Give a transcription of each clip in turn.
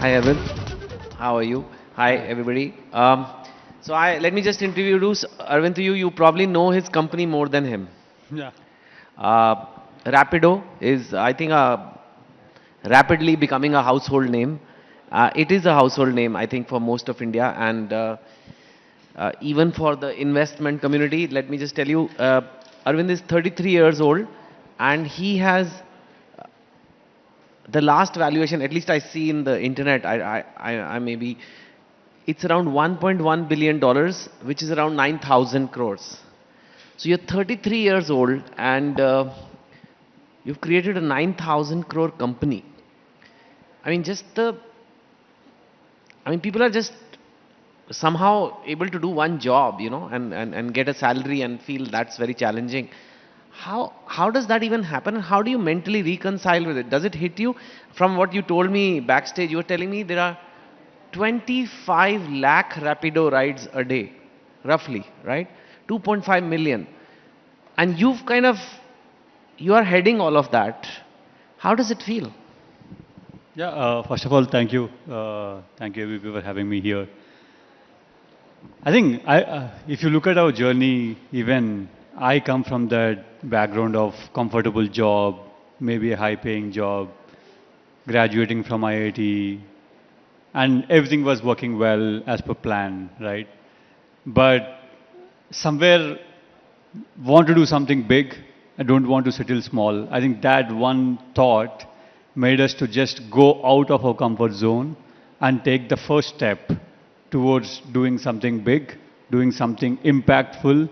Hi, Evan. How are you? Hi, everybody. Let me just introduce Aravind to you. You probably know his company more than him. Yeah. Uh, Rapido is, I think, rapidly becoming a household name. It is a household name, I think, for most of India, and even for the investment community. Let me just tell you, Arvind is 33 years old, and he has the last valuation, at least I see in the internet, I maybe, it's around $1.1 billion, which is around 9,000 crores. So you're 33 years old and you've created a 9,000 crore company. I mean, people are just somehow able to do one job, and get a salary and feel that's very challenging. How does that even happen? And how do you mentally reconcile with it? Does it hit you? From what you told me backstage, you were telling me there are 25 lakh Rapido rides a day, roughly, right? 2.5 million. And you are heading all of that. How does it feel? Yeah. First of all, thank you. Thank you, ABP, for having me here. I think if you look at our journey, even I come from that background of comfortable job, maybe a high-paying job, graduating from IIT, and everything was working well as per plan, right? But somewhere want to do something big. I don't want to settle small. I think that one thought made us to just go out of our comfort zone and take the first step towards doing something big, doing something impactful,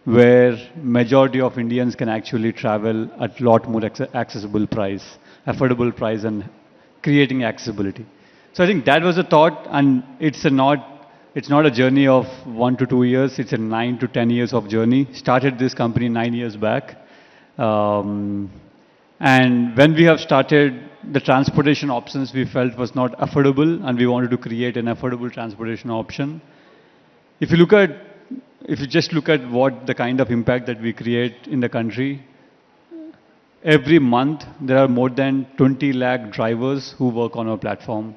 where majority of Indians can actually travel at lot more accessible price, affordable price, and creating accessibility. So I think that was the thought, and it's not a journey of 1 to 2 years. It's a 9 to 10 years of journey. Started this company 9 years back, um, and when we have started, the transportation options we felt was not affordable, and we wanted to create an affordable transportation option. If you look at, if you just look at what the kind of impact that we create in the country, every month there are more than 20 lakh drivers who work on our platform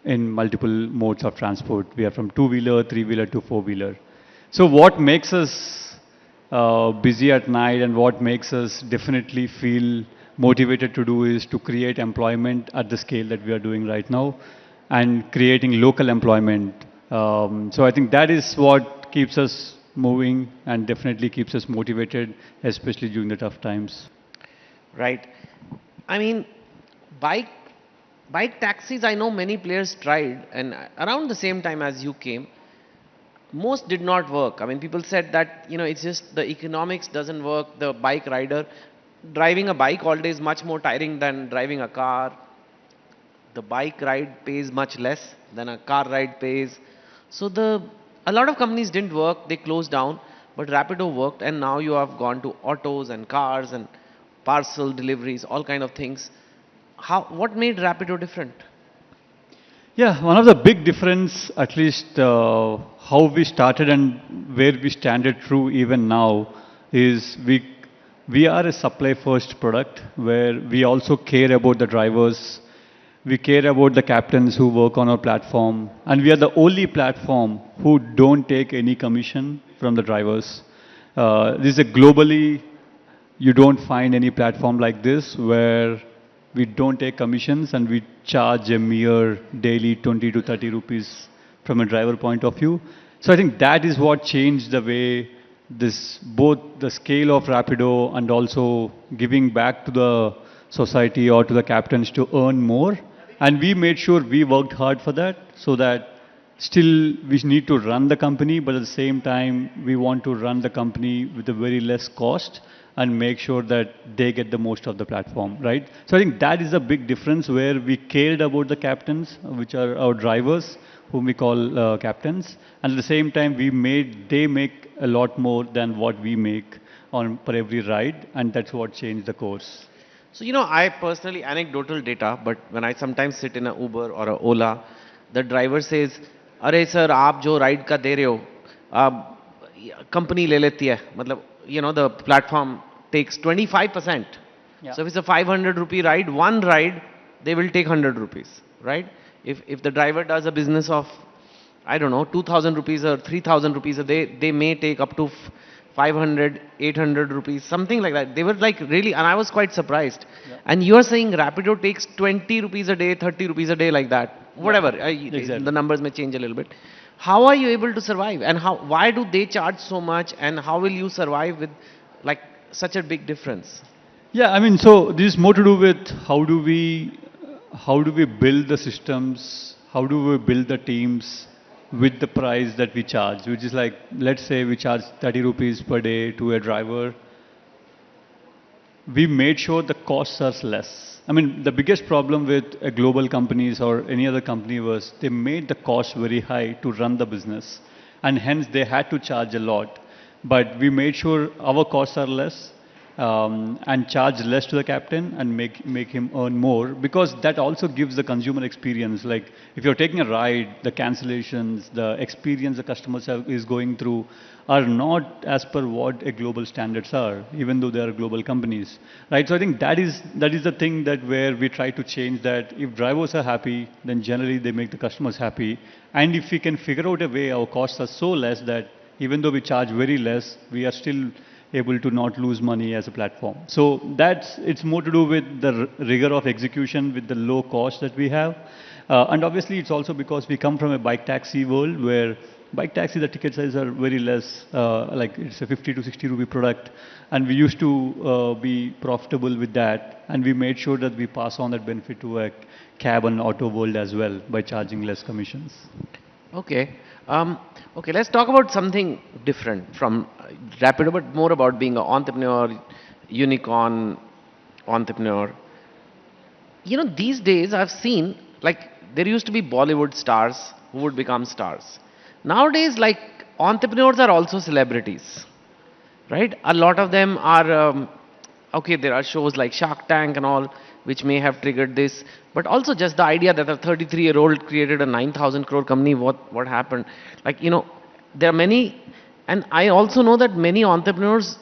in multiple modes of transport. We are from two-wheeler, three-wheeler to four-wheeler. So what makes us busy at night and what makes us definitely feel motivated to do is to create employment at the scale that we are doing right now and creating local employment. So I think that is what keeps us moving and definitely keeps us motivated, especially during the tough times. Right. I mean, bike bike taxis, I know many players tried, and around the same time as you came, most did not work. I mean, people said that, it's just the economics doesn't work. The bike rider, driving a bike all day is much more tiring than driving a car. The bike ride pays much less than a car ride pays. So a lot of companies didn't work, they closed down, but Rapido worked, and now you have gone to autos and cars and parcel deliveries, all kind of things. What made Rapido different? Yeah, one of the big difference, at least how we started and where we standard true even now, is we are a supply first product where we also care about the drivers, we care about the captains who work on our platform, and we are the only platform who don't take any commission from the drivers. This is a globally, you don't find any platform like this where we don't take commissions and we charge a mere daily 20 to 30 rupees from a driver point of view. So I think that is what changed the way this, both the scale of Rapido and also giving back to the society or to the captains to earn more. And we made sure we worked hard for that, so that still we need to run the company, but at the same time we want to run the company with a very less cost and make sure that they get the most of the platform, right? So I think that is a big difference where we cared about the captains, which are our drivers, whom we call captains, and at the same time they make a lot more than what we make on per every ride, and that's what changed the course. So, I personally, anecdotal data, but when I sometimes sit in a Uber or a Ola, the driver says, "अरे sir, आप जो ride का दे रहे हो, company ले लेती है." मतलब, the platform takes 25%. Yeah. So if it's a 500 rupee ride, one ride, they will take 100 rupees. right? If the driver does a business of, I don't know, 2,000 rupees or 3,000 rupees a day, they may take up to 500, 800 rupees, something like that. They were like really, and I was quite surprised. Yeah. And you are saying Rapido takes 20 rupees a day, 30 rupees a day, like that. Whatever, Exactly. the numbers may change a little bit. How are you able to survive? And why do they charge so much? And how will you survive with like such a big difference? Yeah, I mean, so this is more to do with how do we build the systems, how do we build the teams with the price that we charge, which is like, let's say we charge 30 rupees per day to a driver. We made sure the costs are less. I mean, the biggest problem with global companies or any other company was they made the cost very high to run the business, and hence they had to charge a lot. But we made sure our costs are less, and charge less to the captain and make him earn more, because that also gives the consumer experience. Like if you're taking a ride, the cancellations, the experience the customers is going through are not as per what a global standards are, even though they are global companies, right? So I think that is the thing that where we try to change that. If drivers are happy, then generally they make the customers happy, and if we can figure out a way our costs are so less that even though we charge very less, we are still able to not lose money as a platform. So it's more to do with the rigor of execution with the low cost that we have. And obviously it's also because we come from a bike taxi world where bike taxi, the ticket sizes are very less, like it's a 50 to 60 rupee product. And we used to be profitable with that. And we made sure that we pass on that benefit to a cab and auto world as well by charging less commissions. Okay. Okay, let's talk about something different from Rapido, but more about being an entrepreneur, unicorn entrepreneur. You know, these days I've seen, like, there used to be Bollywood stars who would become stars. Nowadays, like, entrepreneurs are also celebrities, right? A lot of them are, okay, there are shows like Shark Tank and all, which may have triggered this, but also just the idea that a 33-year-old created a 9,000 crore company, what happened? Like, you know, there are many, and I also know that many entrepreneurs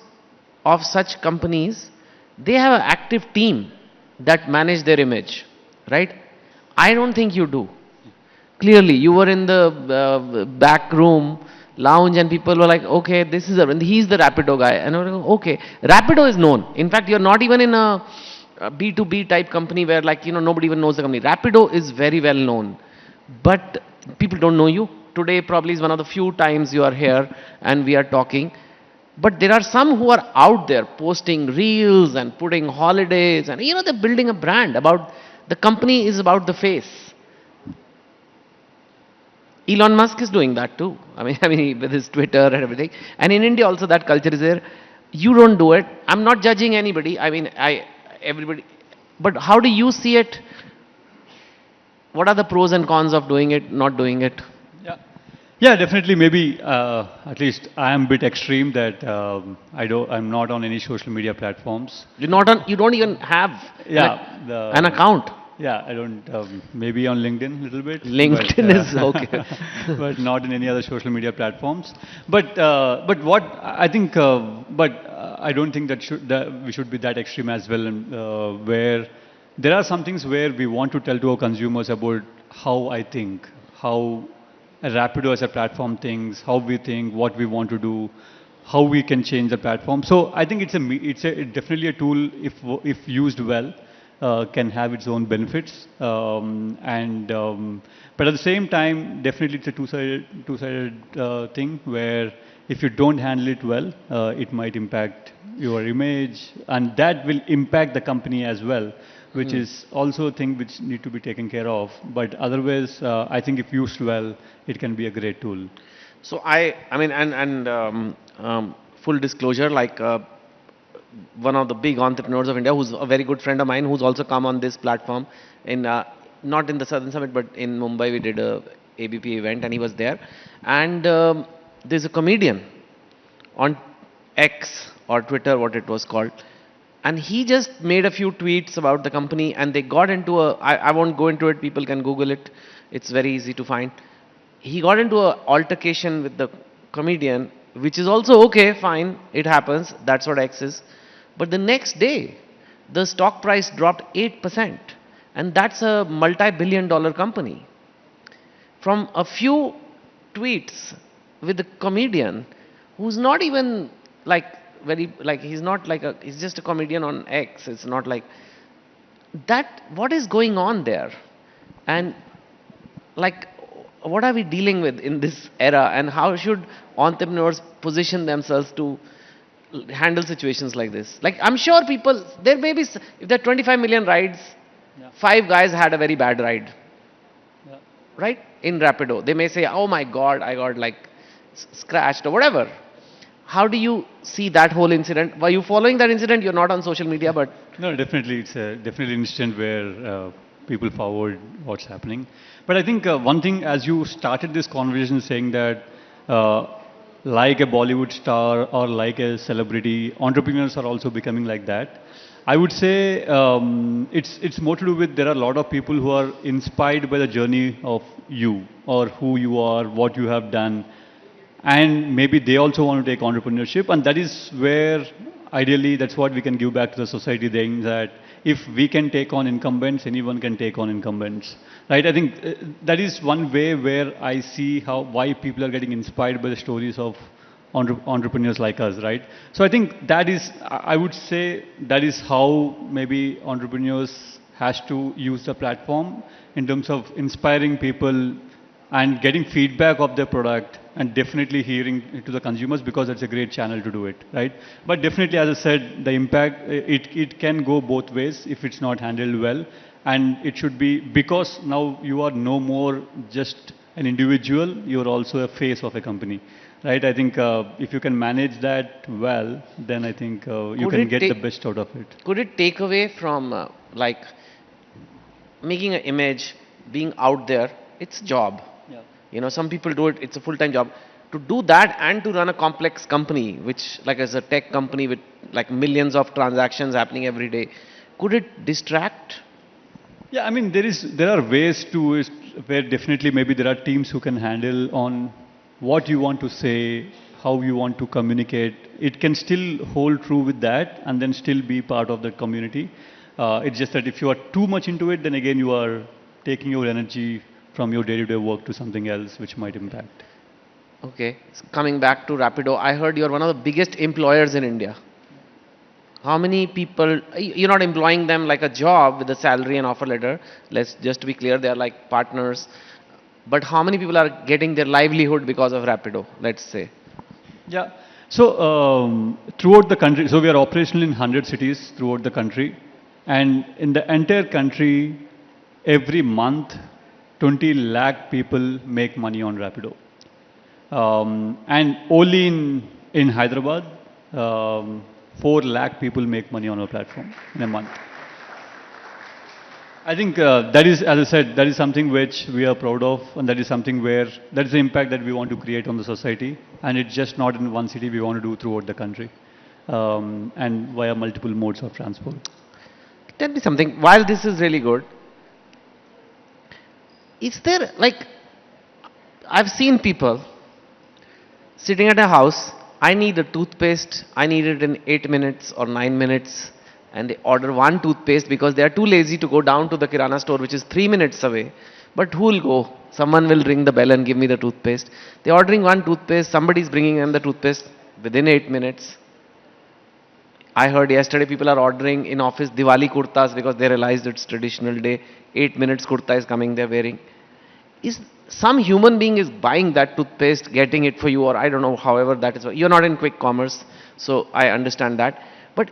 of such companies, they have an active team that manage their image, right? I don't think you do. Clearly, you were in the back room, lounge, and people were like, okay, this is Aravind, he's the Rapido guy. And I was like, okay, Rapido is known. In fact, you're not even in a B2B type company where, like, you know, nobody even knows the company. Rapido is very well known, but people don't know you. Today probably is one of the few times you are here and we are talking. But there are some who are out there posting reels and putting holidays, and you know, they're building a brand about the company is about the face. Elon Musk is doing that too. I mean, with his Twitter and everything. And in India also that culture is there. You don't do it. I'm not judging anybody. I mean, everybody. But how do you see it? What are the pros and cons of doing it, not doing it? Yeah, yeah, definitely. Maybe at least I am a bit extreme that I'm not on any social media platforms. You're not on. You don't even have Yeah, an account. yeah, I don't. Maybe on LinkedIn a little bit. LinkedIn but, is okay. but not in any other social media platforms. But what I think, but I don't think that we should be that extreme as well. And, where there are some things where we want to tell to our consumers about how I think, how Rapido as a platform thinks, how we think, what we want to do, how we can change the platform. So I think it's definitely a tool if used well. Can have its own benefits, but at the same time, definitely it's a two-sided thing where if you don't handle it well, it might impact your image, and that will impact the company as well, which is also a thing which need to be taken care of. But otherwise, I think if used well, it can be a great tool. So I mean, full disclosure, like. One of the big entrepreneurs of India, who's a very good friend of mine, who's also come on this platform in not in the Southern Summit, but in Mumbai. We did a ABP event, and he was there. And there's a comedian on X or Twitter, what it was called, and he just made a few tweets about the company, and they got into I won't go into it. People can Google it. It's very easy to find. He got into an altercation with the comedian, which is also okay, fine, it happens. That's what X is. But the next day, the stock price dropped 8%. And that's a multi-billion dollar company. From a few tweets with a comedian who's not even like very, like, he's not like a, he's just a comedian on X. It's not like that. What is going on there? And like, what are we dealing with in this era, and how should entrepreneurs position themselves to handle situations like this? Like, I'm sure people, there may be, if there are 25 million rides, Yeah. 5 guys had a very bad ride, Yeah. right? In Rapido. They may say, oh my God, I got like scratched or whatever. How do you see that whole incident? Were you following that incident? You're not on social media, but No, definitely, it's a definitely an instant where people forward what's happening. But I think one thing, as you started this conversation saying that, uh, like a Bollywood star or like a celebrity, entrepreneurs are also becoming like that. I would say it's more to do with there are a lot of people who are inspired by the journey of you or who you are, what you have done, and maybe they also want to take entrepreneurship, and that is where ideally that's what we can give back to the society, then that if we can take on incumbents, anyone can take on incumbents, right? I think that is one way where I see how why people are getting inspired by the stories of entrepreneurs like us, right? So I think that is, I would say that is how maybe entrepreneurs has to use the platform in terms of inspiring people and getting feedback of their product and definitely hearing to the consumers, because that's a great channel to do it, right? But definitely, as I said, the impact, it can go both ways if it's not handled well. And it should be, because now you are no more just an individual, you're also a face of a company, right? I think if you can manage that well, then I think you could can it get the take, best out of it. could it take away from like making an image, being out there? It's a job. Yeah. You know, some people do it, it's a full-time job. To do that and to run a complex company, which like is a tech company with like millions of transactions happening every day, could it distract? Yeah, I mean, there are ways to where definitely maybe there are teams who can handle on what you want to say, how you want to communicate. It can still hold true with that and then still be part of that community. It's just that if you are too much into it, then again you are taking your energy from your day-to-day work to something else, which might impact. Okay, coming back to Rapido, I heard you're one of the biggest employers in India. How many people, you're not employing them like a job with a salary and offer letter. Let's just to be clear, they are like partners. But how many people are getting their livelihood because of Rapido, let's say? Yeah. So throughout the country, so we are operational in 100 cities throughout the country, and in the entire country, every month, 20 lakh people make money on Rapido. And only in Hyderabad, 4 lakh people make money on our platform in a month. I think that is, as I said, that is something which we are proud of, and that is something where that is the impact that we want to create on the society. And it's just not in one city; we want to do throughout the country, and via multiple modes of transport. Tell me something, while this is really good, is there like, I've seen people sitting at a house, I need a toothpaste, I need it in 8 minutes or 9 minutes, and they order one toothpaste because they are too lazy to go down to the Kirana store, which is 3 minutes away. But who will go? Someone will ring the bell and give me the toothpaste. They're ordering one toothpaste, somebody's bringing them the toothpaste within 8 minutes. I heard yesterday people are ordering in office Diwali kurtas because they realized it's traditional day. 8 minutes kurta is coming, they're wearing. Is some human being is buying that toothpaste, getting it for you, or I don't know, however that is. You're not in quick commerce, so I understand that. But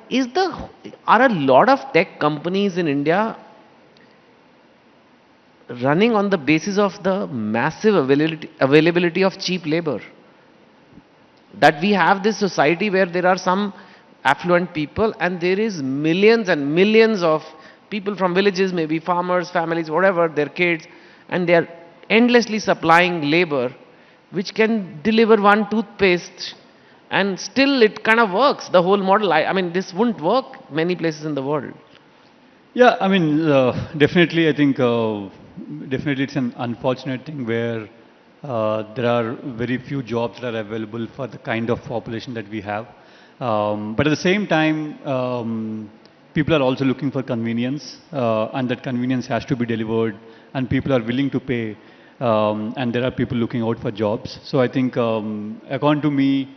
are a lot of tech companies in India running on the basis of the massive availability of cheap labor? That we have this society where there are some affluent people and there is millions and millions of people from villages, maybe farmers, families, whatever, their kids, and they are endlessly supplying labor which can deliver one toothpaste, and still it kind of works, the whole model. I mean, this wouldn't work many places in the world. Yeah, I mean, definitely, I think definitely it's an unfortunate thing where there are very few jobs that are available for the kind of population that we have. But at the same time, people are also looking for convenience, and that convenience has to be delivered, and people are willing to pay, and there are people looking out for jobs. So I think, according to me,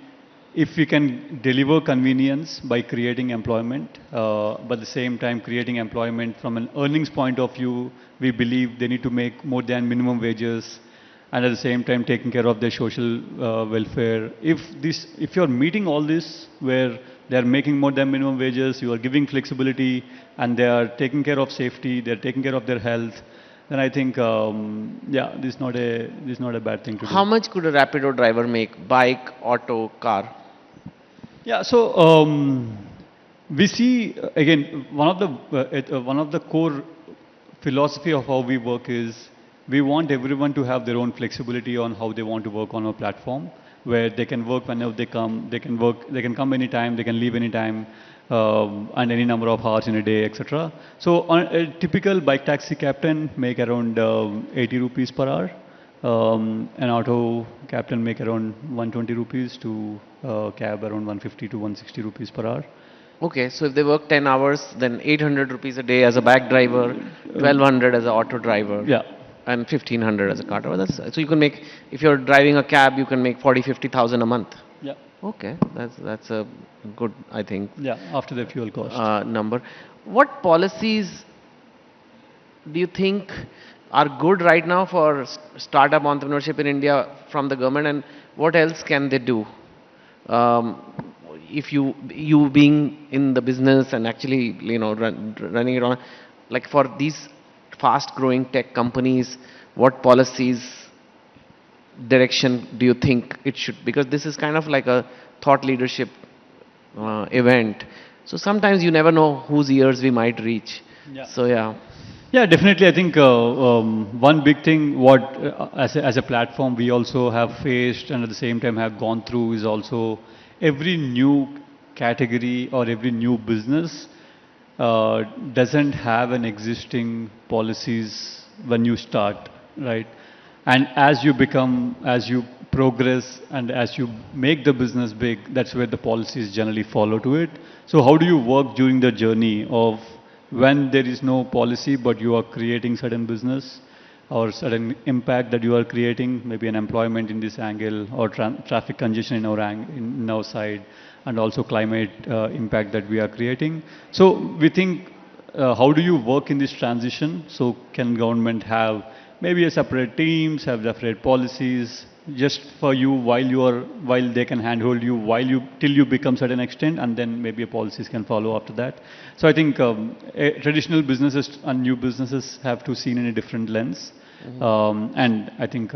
if we can deliver convenience by creating employment, but at the same time creating employment from an earnings point of view, we believe they need to make more than minimum wages, and at the same time taking care of their social welfare. If you're meeting all this, where they are making more than minimum wages, you are giving flexibility, and they are taking care of safety, they are taking care of their health, then I think, yeah, this is not a bad thing to do. How much could a Rapido driver make? Bike, auto, car? Yeah, so we see again one of the core philosophy of how we work is we want everyone to have their own flexibility on how they want to work on our platform, where they can work whenever they come, they can come anytime, they can leave anytime, and any number of hours in a day, etc. So on a typical bike taxi captain make around 80 rupees per hour. An auto captain make around 120 rupees to cab around 150 to 160 rupees per hour. Okay, so if they work 10 hours, then 800 rupees a day as a bike driver, 1200 as an auto driver, Yeah, and 1500 as a car driver. So you can make, if you're driving a cab, you can make 40-50,000 a month. yeah, Okay, that's a good, I think, yeah. After the fuel cost. number. What policies do you think are good right now for startup entrepreneurship in India from the government, and what else can they do? Um, if you being in the business and actually running it on, like for these fast growing tech companies, what policies direction do you think it should, because this is kind of like a thought leadership event, so sometimes you never know whose ears we might reach. Yeah. So yeah. Yeah, definitely. I think one big thing what as a platform we also have faced and at the same time have gone through is also every new category or every new business doesn't have an existing policies when you start, right? And as you progress and as you make the business big, that's where the policies generally follow to it. So how do you work during the journey of when there is no policy but you are creating certain business or certain impact that you are creating, maybe an employment in this angle or traffic congestion in our side, and also climate impact that we are creating. So we think, how do you work in this transition? So can government have maybe a separate teams, have separate policies just for you while they can handhold you till you become certain extent, and then maybe a policies can follow after that. So I think traditional businesses and new businesses have to seen in a different lens, and I think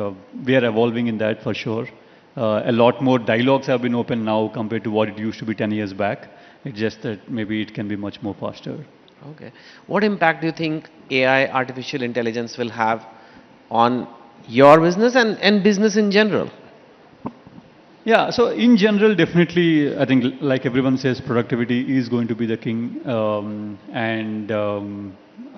we are evolving in that for sure. A lot more dialogues have been open now compared to what it used to be 10 years back. It's just that maybe it can be much more faster. Okay. What impact do you think AI, artificial intelligence, will have on your business and business in general? Yeah, so in general, definitely, I think like everyone says, productivity is going to be the king. I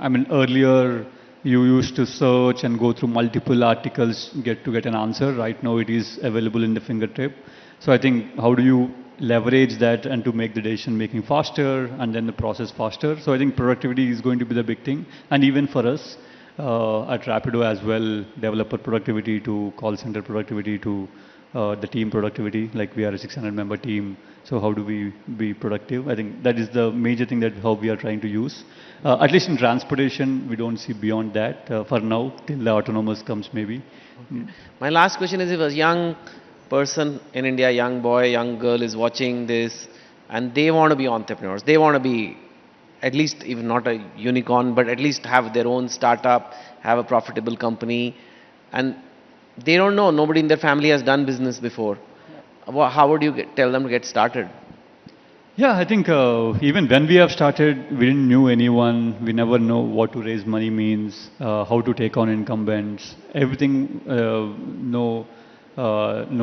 mean, earlier you used to search and go through multiple articles get an answer. Right now, it is available in the fingertip. So I think how do you leverage that and to make the decision making faster and then the process faster? So I think productivity is going to be the big thing, and even for us at Rapido as well, developer productivity to call center productivity to the team productivity, like we are a 600-member team, so how do we be productive? I think that is the major thing that how we are trying to use. At least in transportation, we don't see beyond that for now, till the autonomous comes maybe. Okay. My last question is, if a young person in India, young boy, young girl is watching this and they want to be entrepreneurs, they want to be at least, if not a unicorn, but at least have their own startup, have a profitable company, and they don't know, nobody in their family has done business before. How would you tell them to get started? Yeah, I think even when we have started, we didn't know anyone. We never know what to raise money means, how to take on incumbents, everything. No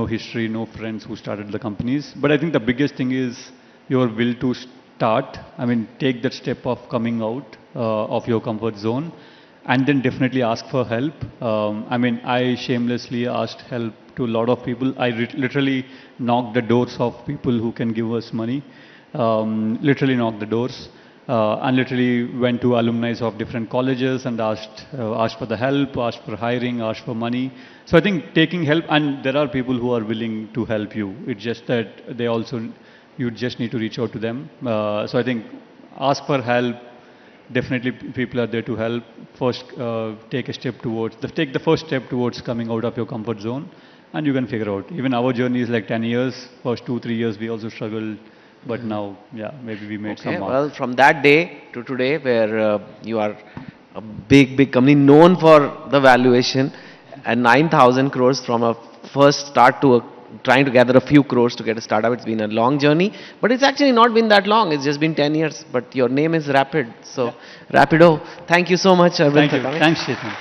history, no friends who started the companies. But I think the biggest thing is your will to start. I mean, take that step of coming out of your comfort zone, and then definitely ask for help. I mean, I shamelessly asked help to a lot of people. I literally knocked the doors of people who can give us money. Literally knocked the doors. and literally went to alumni of different colleges and asked for the help, asked for hiring, asked for money. So I think taking help, and there are people who are willing to help you. It's just that they also, you just need to reach out to them. So I think ask for help. Definitely people are there to help. First, take a step towards, take the first step towards coming out of your comfort zone, and you can figure out. Even our journey is like 10 years. First 2-3 years we also struggled, but now, yeah, maybe we made some Okay, mark. well, from that day to today, where you are a big, big company known for the valuation, and 9,000 crores from a first start to trying to gather a few crores to get a startup. It's been a long journey, but it's actually not been that long. It's just been 10 years. But your name is Rapid, so Rapido. Thank you so much, Aravind, Thank for you. coming. Thanks, Chetan.